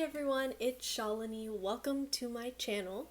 everyone, it's Shalini. Welcome to my channel.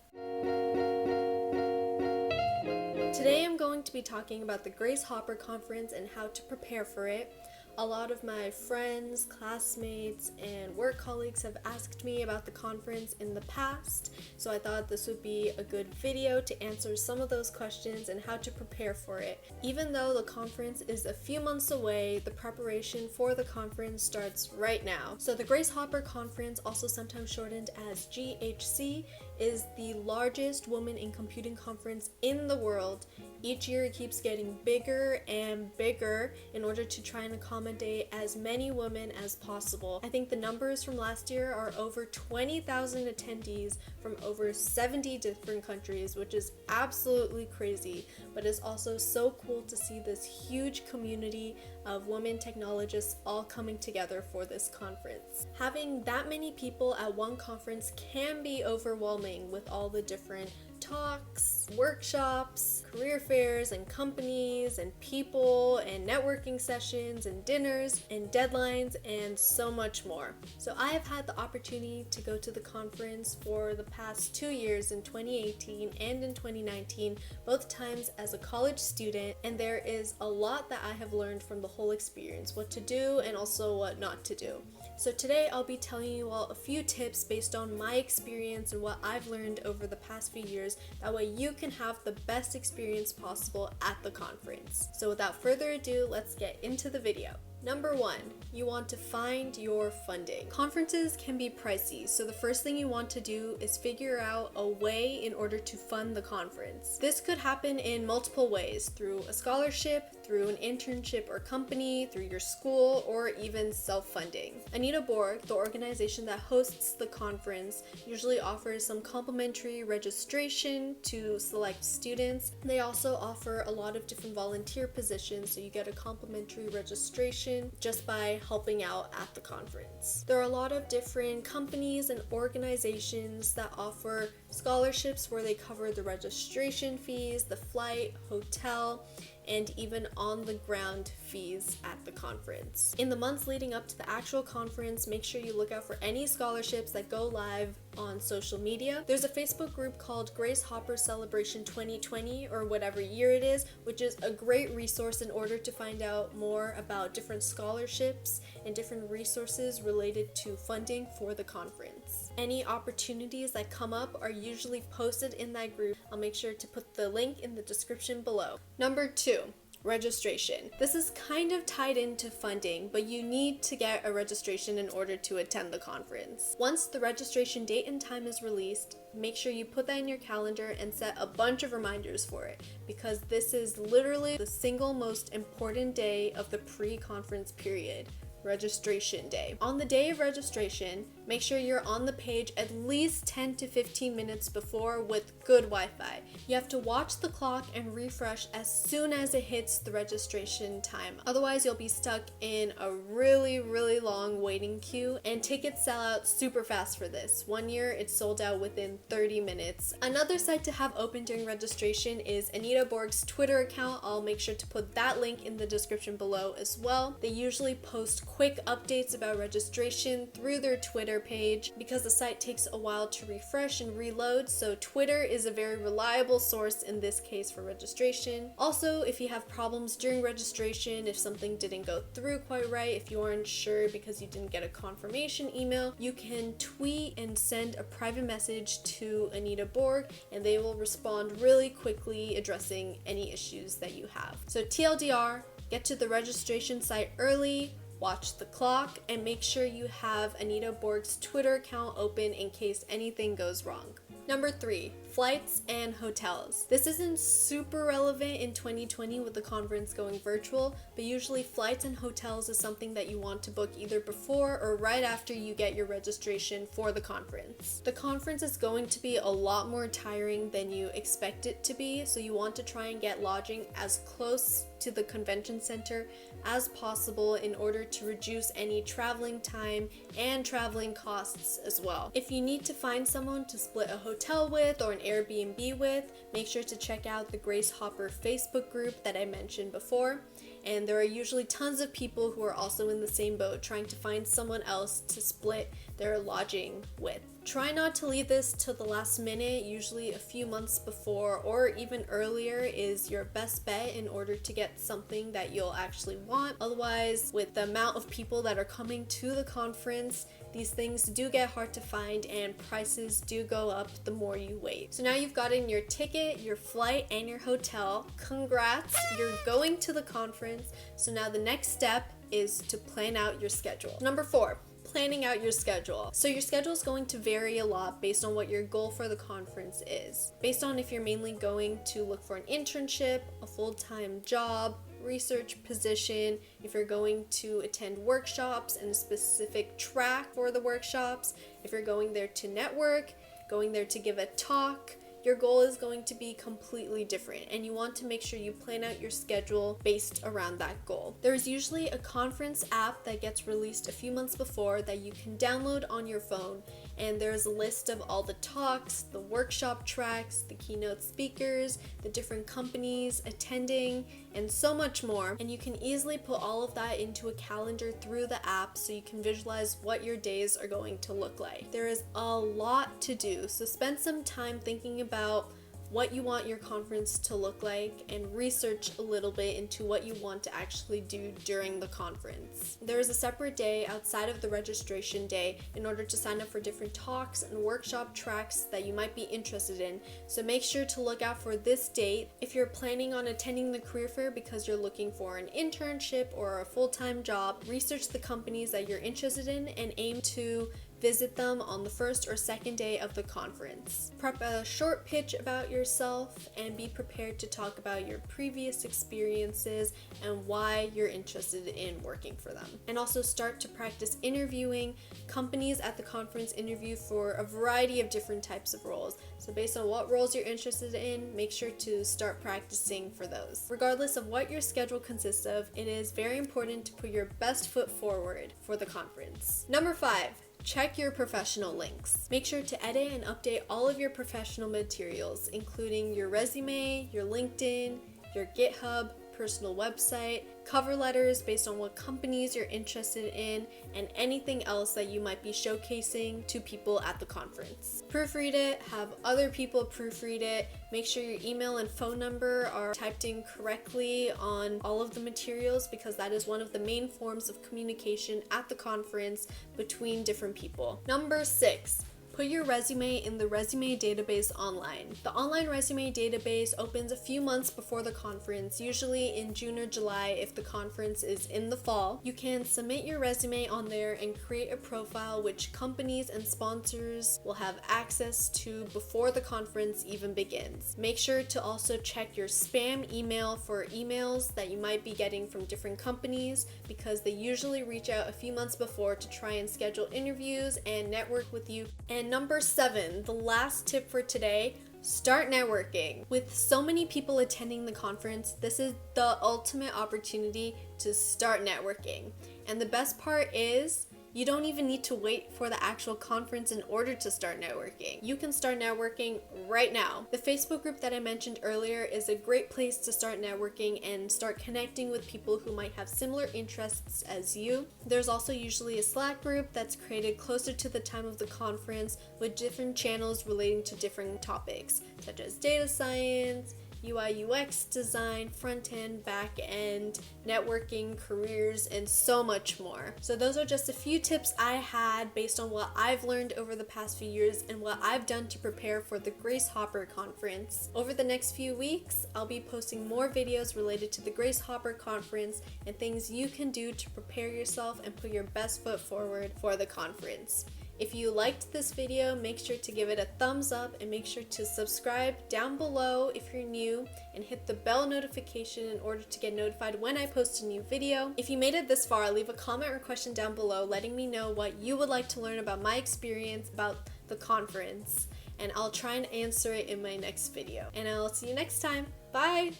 Today I'm going to be talking about the Grace Hopper Conference and how to prepare for it. A lot of my friends, classmates, and work colleagues have asked me about the conference in the past, so I thought this would be a good video to answer some of those questions and how to prepare for it. Even though the conference is a few months away, the preparation for the conference starts right now. So the Grace Hopper Conference, also sometimes shortened as GHC, is the largest women in computing conference in the world. Each year it keeps getting bigger and bigger in order to try and accommodate as many women as possible. I think the numbers from last year are over 20,000 attendees from over 70 different countries, which is absolutely crazy, but it's also so cool to see this huge community of women technologists all coming together for this conference. Having that many people at one conference can be overwhelming with all the different talks, workshops, career fairs, and companies, and people, and networking sessions, and dinners, and deadlines, and so much more. So I have had the opportunity to go to the conference for the past 2 years in 2018 and in 2019, both times as a college student, and there is a lot that I have learned from the whole experience, what to do and also what not to do. So today I'll be telling you all a few tips based on my experience and what I've learned over the past few years. That way you can have the best experience possible at the conference. So without further ado, let's get into the video. Number 1, you want to find your funding. Conferences can be pricey, so the first thing you want to do is figure out a way in order to fund the conference. This could happen in multiple ways, through a scholarship, through an internship or company, through your school, or even self-funding. Anita Borg, the organization that hosts the conference, usually offers some complimentary registration to select students. They also offer a lot of different volunteer positions, so you get a complimentary registration just by helping out at the conference. There are a lot of different companies and organizations that offer scholarships where they cover the registration fees, the flight, hotel, and even on-the-ground fees at the conference. In the months leading up to the actual conference, make sure you look out for any scholarships that go live on social media. There's a Facebook group called Grace Hopper Celebration 2020, or whatever year it is, which is a great resource in order to find out more about different scholarships and different resources related to funding for the conference. Any opportunities that come up are usually posted in that group. I'll make sure to put the link in the description below. Number 2. Registration. This is kind of tied into funding, but you need to get a registration in order to attend the conference. Once the registration date and time is released, make sure you put that in your calendar and set a bunch of reminders for it, because this is literally the single most important day of the pre-conference period. Registration day. On the day of registration, make sure you're on the page at least 10 to 15 minutes before with good Wi-Fi. You have to watch the clock and refresh as soon as it hits the registration time. Otherwise, you'll be stuck in a really long waiting queue, and tickets sell out super fast for this. One year, it sold out within 30 minutes. Another site to have open during registration is Anita Borg's Twitter account. I'll make sure to put that link in the description below as well. They usually post quick updates about registration through their Twitter page because the site takes a while to refresh and reload, so Twitter is a very reliable source in this case for registration. Also, if you have problems during registration, if something didn't go through quite right, if you aren't sure because you didn't get a confirmation email, you can tweet and send a private message to Anita Borg, and they will respond really quickly addressing any issues that you have. So TLDR, get to the registration site early, watch the clock, and make sure you have Anita Borg's Twitter account open in case anything goes wrong. Number 3, flights and hotels. This isn't super relevant in 2020 with the conference going virtual, but usually flights and hotels is something that you want to book either before or right after you get your registration for the conference. The conference is going to be a lot more tiring than you expect it to be, so you want to try and get lodging as close to the convention center as possible in order to reduce any traveling time and traveling costs as well. If you need to find someone to split a hotel with or an Airbnb with, make sure to check out the Grace Hopper Facebook group that I mentioned before. and there are usually tons of people who are also in the same boat trying to find someone else to split their lodging with. Try not to leave this till the last minute. Usually a few months before or even earlier is your best bet in order to get something that you'll actually want. Otherwise, with the amount of people that are coming to the conference, these things do get hard to find and prices do go up the more you wait. So now you've gotten your ticket, your flight, and your hotel. Congrats, you're going to the conference. So now the next step is to plan out your schedule. Number 4. Planning out your schedule. So your schedule is going to vary a lot based on what your goal for the conference is. Based on if you're mainly going to look for an internship, a full-time job, research position, if you're going to attend workshops and a specific track for the workshops, if you're going there to network, going there to give a talk, your goal is going to be completely different, and you want to make sure you plan out your schedule based around that goal. There's usually a conference app that gets released a few months before that you can download on your phone, and there's a list of all the talks, the workshop tracks, the keynote speakers, the different companies attending, and so much more. And you can easily put all of that into a calendar through the app so you can visualize what your days are going to look like. There is a lot to do, so spend some time thinking about what you want your conference to look like and research a little bit into what you want to actually do during the conference. There is a separate day outside of the registration day in order to sign up for different talks and workshop tracks that you might be interested in, so make sure to look out for this date. If you're planning on attending the career fair because you're looking for an internship or a full-time job, research the companies that you're interested in and aim to visit them on the first or second day of the conference. Prep a short pitch about yourself and be prepared to talk about your previous experiences and why you're interested in working for them. And also start to practice interviewing. Companies at the conference interview for a variety of different types of roles. So based on what roles you're interested in, make sure to start practicing for those. Regardless of what your schedule consists of, it is very important to put your best foot forward for the conference. Number 5. Check your professional links. Make sure to edit and update all of your professional materials, including your resume, your LinkedIn, your GitHub, personal website, cover letters based on what companies you're interested in, and anything else that you might be showcasing to people at the conference. Proofread it, have other people proofread it, make sure your email and phone number are typed in correctly on all of the materials, because that is one of the main forms of communication at the conference between different people. Number 6. Put your resume in the resume database online. The online resume database opens a few months before the conference, usually in June or July if the conference is in the fall. You can submit your resume on there and create a profile which companies and sponsors will have access to before the conference even begins. Make sure to also check your spam email for emails that you might be getting from different companies, because they usually reach out a few months before to try and schedule interviews and network with you. And number 7, the last tip for today, start networking. With so many people attending the conference, this is the ultimate opportunity to start networking. And the best part is, you don't even need to wait for the actual conference in order to start networking. You can start networking right now. The Facebook group that I mentioned earlier is a great place to start networking and start connecting with people who might have similar interests as you. There's also usually a Slack group that's created closer to the time of the conference with different channels relating to different topics, such as data science, UI UX design, front end, back end, networking, careers, and so much more. So those are just a few tips I had based on what I've learned over the past few years and what I've done to prepare for the Grace Hopper conference. Over the next few weeks, I'll be posting more videos related to the Grace Hopper conference and things you can do to prepare yourself and put your best foot forward for the conference. If you liked this video, make sure to give it a thumbs up and make sure to subscribe down below if you're new and hit the bell notification in order to get notified when I post a new video. If you made it this far, leave a comment or question down below letting me know what you would like to learn about my experience about the conference, and I'll try and answer it in my next video. And I'll see you next time. Bye!